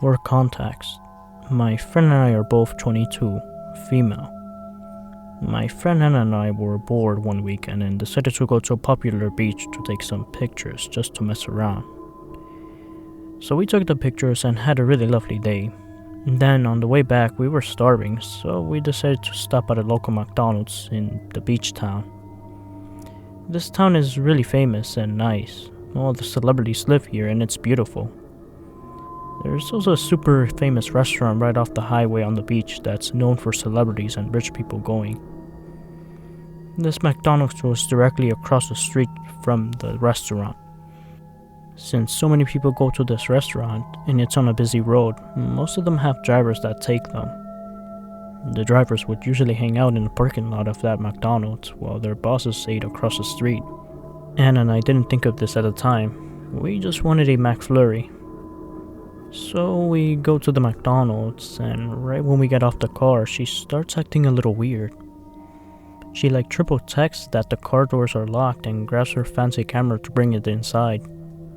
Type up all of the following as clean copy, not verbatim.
For context, my friend and I are both 22, female. My friend Anna and I were bored one weekend and decided to go to a popular beach to take some pictures just to mess around. So we took the pictures and had a really lovely day. And then on the way back we were starving, so we decided to stop at a local McDonald's in the beach town. This town is really famous and nice. All the celebrities live here and it's beautiful. There's also a super famous restaurant right off the highway on the beach that's known for celebrities and rich people going. This McDonald's was directly across the street from the restaurant. Since so many people go to this restaurant and it's on a busy road, most of them have drivers that take them. The drivers would usually hang out in the parking lot of that McDonald's while their bosses ate across the street. Anna and I didn't think of this at the time. We just wanted a McFlurry. So we go to the McDonald's, and right when we get off the car, she starts acting a little weird. She triple texts that the car doors are locked and grabs her fancy camera to bring it inside.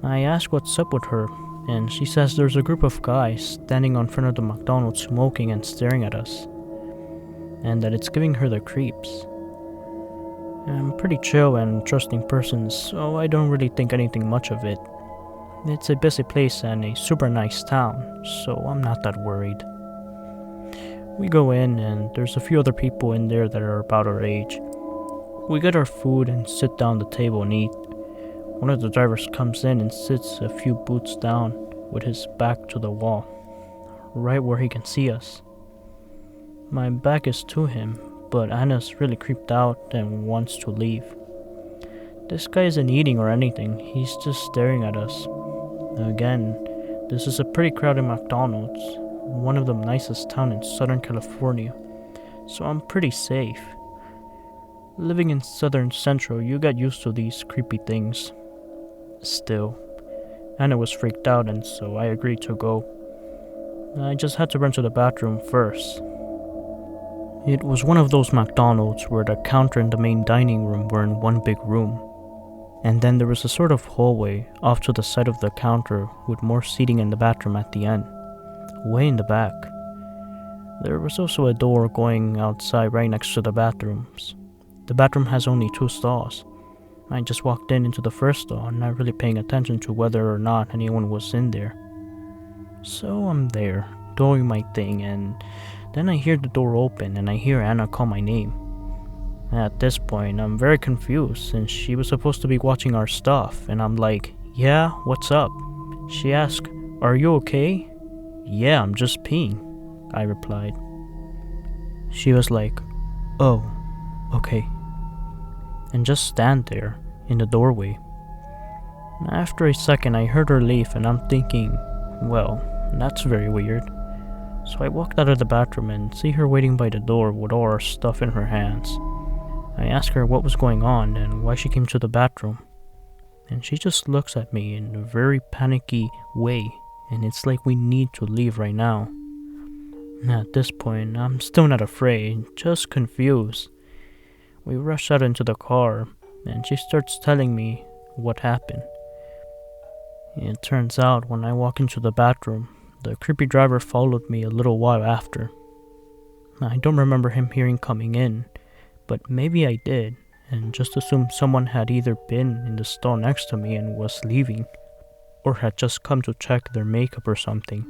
I ask what's up with her, and she says there's a group of guys standing on front of the McDonald's smoking and staring at us, and that it's giving her the creeps. I'm a pretty chill and trusting person, so I don't really think anything much of it. It's a busy place and a super nice town, so I'm not that worried. We go in and there's a few other people in there that are about our age. We get our food and sit down at the table and eat. One of the drivers comes in and sits a few booths down with his back to the wall, right where he can see us. My back is to him, but Anna's really creeped out and wants to leave. This guy isn't eating or anything, he's just staring at us. Again, this is a pretty crowded McDonald's, one of the nicest towns in Southern California, so I'm pretty safe. Living in Southern Central, you get used to these creepy things. Still, Anna was freaked out and so I agreed to go. I just had to run to the bathroom first. It was one of those McDonald's where the counter and the main dining room were in one big room. And then there was a sort of hallway off to the side of the counter with more seating in the bathroom at the end, way in the back. There was also a door going outside right next to the bathrooms. The bathroom has only 2 stalls. I just walked into the first stall, not really paying attention to whether or not anyone was in there. So I'm there, doing my thing, and then I hear the door open and I hear Anna call my name. At this point, I'm very confused since she was supposed to be watching our stuff, and I'm like, "Yeah, what's up?" She asked, "Are you okay?" "Yeah, I'm just peeing," I replied. She was like, "Oh, okay," and just stand there in the doorway. After a second, I heard her leave, and I'm thinking, well, that's very weird. So I walked out of the bathroom and see her waiting by the door with all our stuff in her hands. I asked her what was going on and why she came to the bathroom. And she just looks at me in a very panicky way, and it's like we need to leave right now. At this point, I'm still not afraid, just confused. We rush out into the car, and she starts telling me what happened. It turns out when I walk into the bathroom, the creepy driver followed me a little while after. I don't remember him hearing coming in, but maybe I did, and just assumed someone had either been in the stall next to me and was leaving, or had just come to check their makeup or something.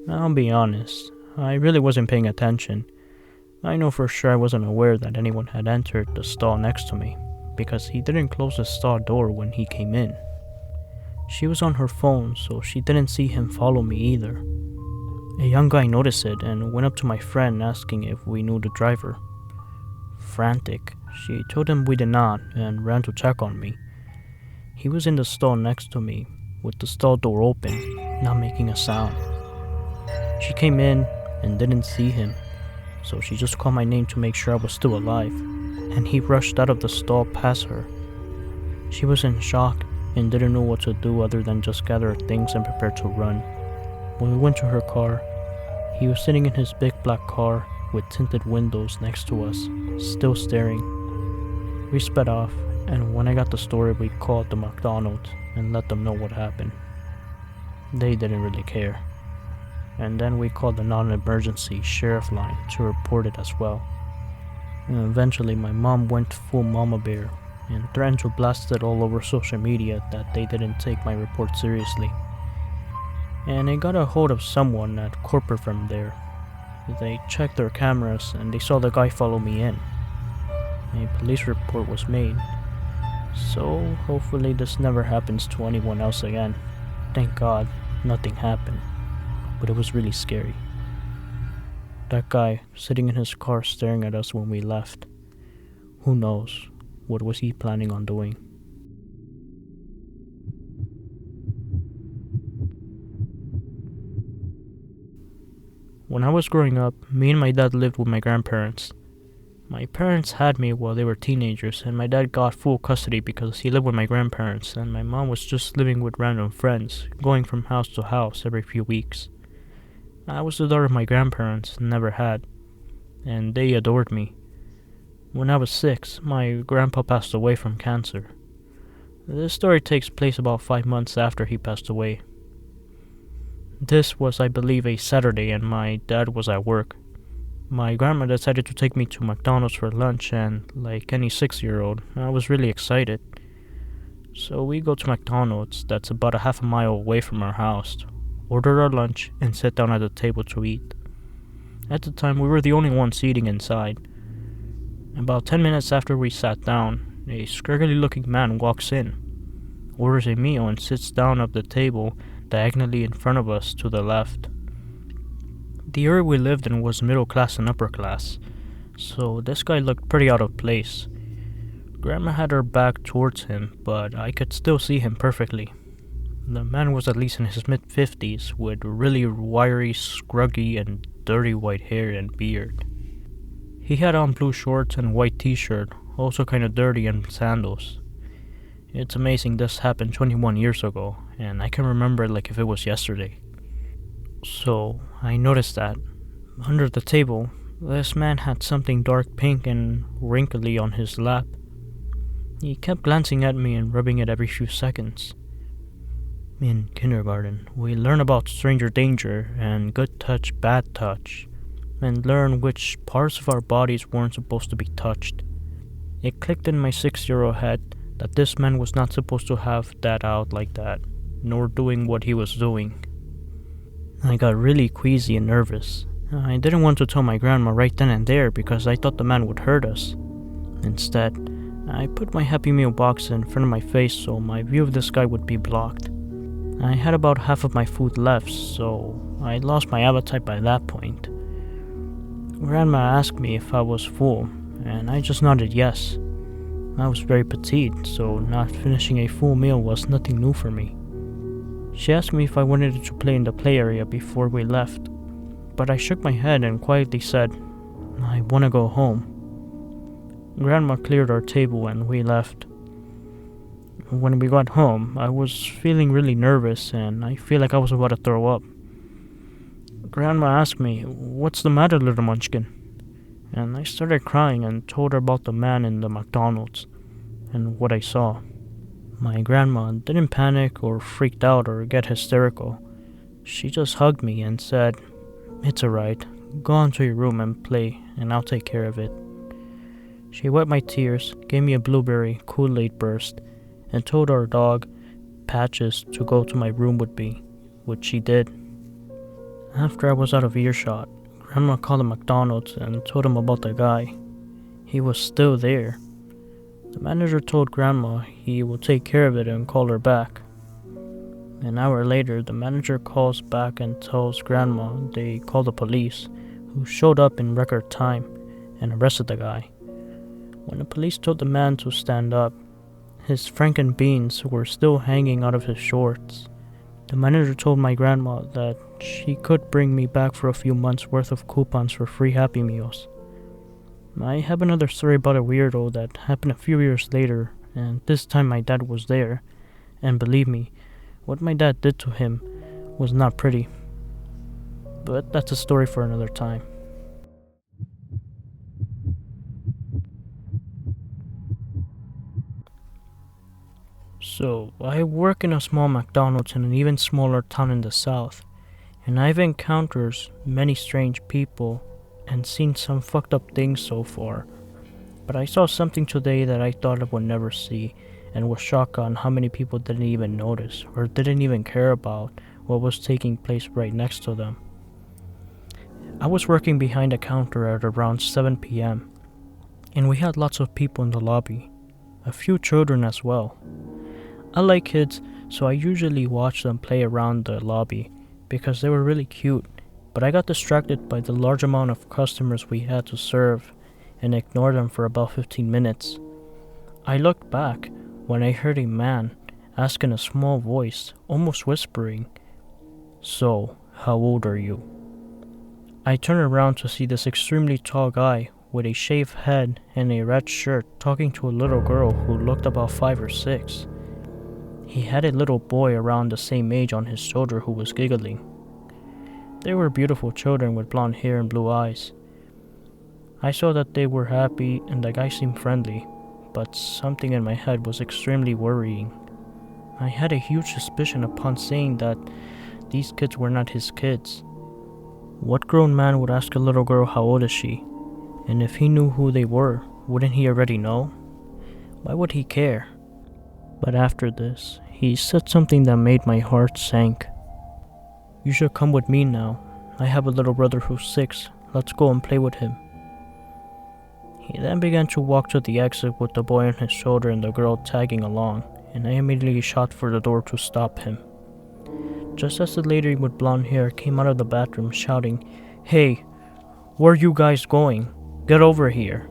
I'll be honest, I really wasn't paying attention. I know for sure I wasn't aware that anyone had entered the stall next to me, because he didn't close the stall door when he came in. She was on her phone, so she didn't see him follow me either. A young guy noticed it and went up to my friend asking if we knew the driver. Frantic, she told him we did not and ran to check on me. He was in the stall next to me, with the stall door open, not making a sound. She came in and didn't see him, so she just called my name to make sure I was still alive, and he rushed out of the stall past her. She was in shock and didn't know what to do other than just gather her things and prepare to run. When we went to her car, he was sitting in his big black car with tinted windows next to us, still staring. We sped off, and when I got the story, we called the McDonald's and let them know what happened. They didn't really care. and then we called the non-emergency sheriff line to report it as well. And eventually my mom went full mama bear and threatened to blast it all over social media that they didn't take my report seriously. And they got a hold of someone at corporate from there. They checked their cameras and they saw the guy follow me in. A police report was made, so hopefully this never happens to anyone else again. Thank God, nothing happened, but it was really scary. That guy sitting in his car staring at us when we left. Who knows, what was he planning on doing? When I was growing up, me and my dad lived with my grandparents. My parents had me while they were teenagers, and my dad got full custody because he lived with my grandparents, and my mom was just living with random friends, going from house to house every few weeks. I was the daughter of my grandparents, never had, and they adored me. When I was 6, my grandpa passed away from cancer. This story takes place about 5 months after he passed away. This was, I believe, a Saturday, and my dad was at work. My grandma decided to take me to McDonald's for lunch, and like any 6-year-old, I was really excited. So we go to McDonald's, that's about a half a mile away from our house, order our lunch, and sit down at the table to eat. At the time, we were the only ones eating inside. About 10 minutes after we sat down, a scraggly-looking man walks in, orders a meal, and sits down at the table diagonally in front of us to the left. The area we lived in was middle class and upper class, so this guy looked pretty out of place. Grandma had her back towards him, but I could still see him perfectly. The man was at least in his mid-50s, with really wiry, scruggy, and dirty white hair and beard. He had on blue shorts and white t-shirt, also kinda dirty, and sandals. It's amazing this happened 21 years ago, and I can remember it like if it was yesterday. So, I noticed that, under the table, this man had something dark pink and wrinkly on his lap. He kept glancing at me and rubbing it every few seconds. In kindergarten, we learn about stranger danger and good touch, bad touch, and learn which parts of our bodies weren't supposed to be touched. It clicked in my 6-year-old head that this man was not supposed to have that out like that, nor doing what he was doing. I got really queasy and nervous. I didn't want to tell my grandma right then and there because I thought the man would hurt us. Instead, I put my Happy Meal box in front of my face so my view of this guy would be blocked. I had about half of my food left, so I lost my appetite by that point. Grandma asked me if I was full, and I just nodded yes. I was very petite, so not finishing a full meal was nothing new for me. She asked me if I wanted to play in the play area before we left, but I shook my head and quietly said, "I want to go home." Grandma cleared our table and we left. When we got home, I was feeling really nervous and I feel like I was about to throw up. Grandma asked me, "What's the matter, little munchkin?" And I started crying and told her about the man in the McDonald's and what I saw. My grandma didn't panic or freaked out or get hysterical. She just hugged me and said, "It's alright, go on to your room and play and I'll take care of it." She wiped my tears, gave me a blueberry Kool-Aid burst, and told our dog, Patches, to go to my room with me, which she did. After I was out of earshot, Grandma called the McDonald's and told him about the guy. He was still there. The manager told Grandma he will take care of it and call her back. An hour later, the manager calls back and tells Grandma they called the police, who showed up in record time and arrested the guy. When the police told the man to stand up, his franken beans were still hanging out of his shorts. The manager told my grandma that she could bring me back for a few months' worth of coupons for free Happy Meals. I have another story about a weirdo that happened a few years later, and this time my dad was there, and believe me, what my dad did to him was not pretty. But that's a story for another time. So, I work in a small McDonald's in an even smaller town in the south, and I've encountered many strange people and seen some fucked up things so far. But I saw something today that I thought I would never see, and was shocked on how many people didn't even notice or didn't even care about what was taking place right next to them. I was working behind a counter at around 7 p.m. and we had lots of people in the lobby, a few children as well. I like kids, so I usually watch them play around the lobby because they were really cute, but I got distracted by the large amount of customers we had to serve and ignored them for about 15 minutes. I looked back when I heard a man ask in a small voice, almost whispering, "So, how old are you?" I turned around to see this extremely tall guy with a shaved head and a red shirt talking to a little girl who looked about 5 or 6. He had a little boy around the same age on his shoulder who was giggling. They were beautiful children with blonde hair and blue eyes. I saw that they were happy and the guy seemed friendly, but something in my head was extremely worrying. I had a huge suspicion upon seeing that these kids were not his kids. What grown man would ask a little girl how old is she? And if he knew who they were, wouldn't he already know? Why would he care? But after this, he said something that made my heart sink. "You should come with me now. I have a little brother who's 6. Let's go and play with him." He then began to walk to the exit with the boy on his shoulder and the girl tagging along, and I immediately shot for the door to stop him. Just as the lady with blonde hair came out of the bathroom shouting, "Hey, where are you guys going? Get over here."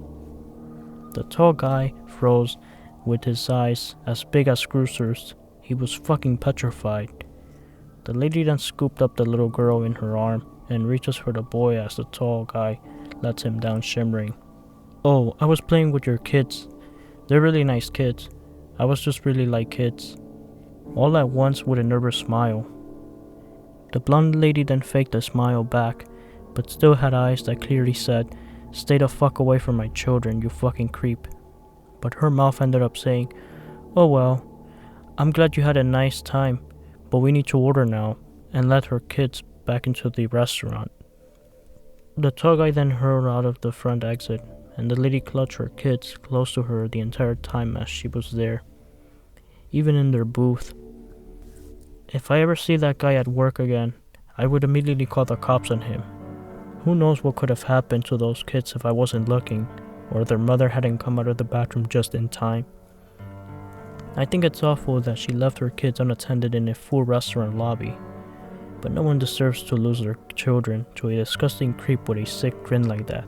The tall guy froze with his eyes as big as cruisers. He was fucking petrified. The lady then scooped up the little girl in her arm and reaches for the boy as the tall guy lets him down, shimmering. "Oh, I was playing with your kids. They're really nice kids. I was just really like kids." All at once with a nervous smile. The blonde lady then faked a smile back, but still had eyes that clearly said, "Stay the fuck away from my children, you fucking creep." But her mouth ended up saying, "Oh well, I'm glad you had a nice time, but we need to order now," and let her kids back into the restaurant. The tall guy then hurled out of the front exit, and the lady clutched her kids close to her the entire time as she was there, even in their booth. If I ever see that guy at work again, I would immediately call the cops on him. Who knows what could have happened to those kids if I wasn't looking, or their mother hadn't come out of the bathroom just in time. I think it's awful that she left her kids unattended in a full restaurant lobby, but no one deserves to lose their children to a disgusting creep with a sick grin like that.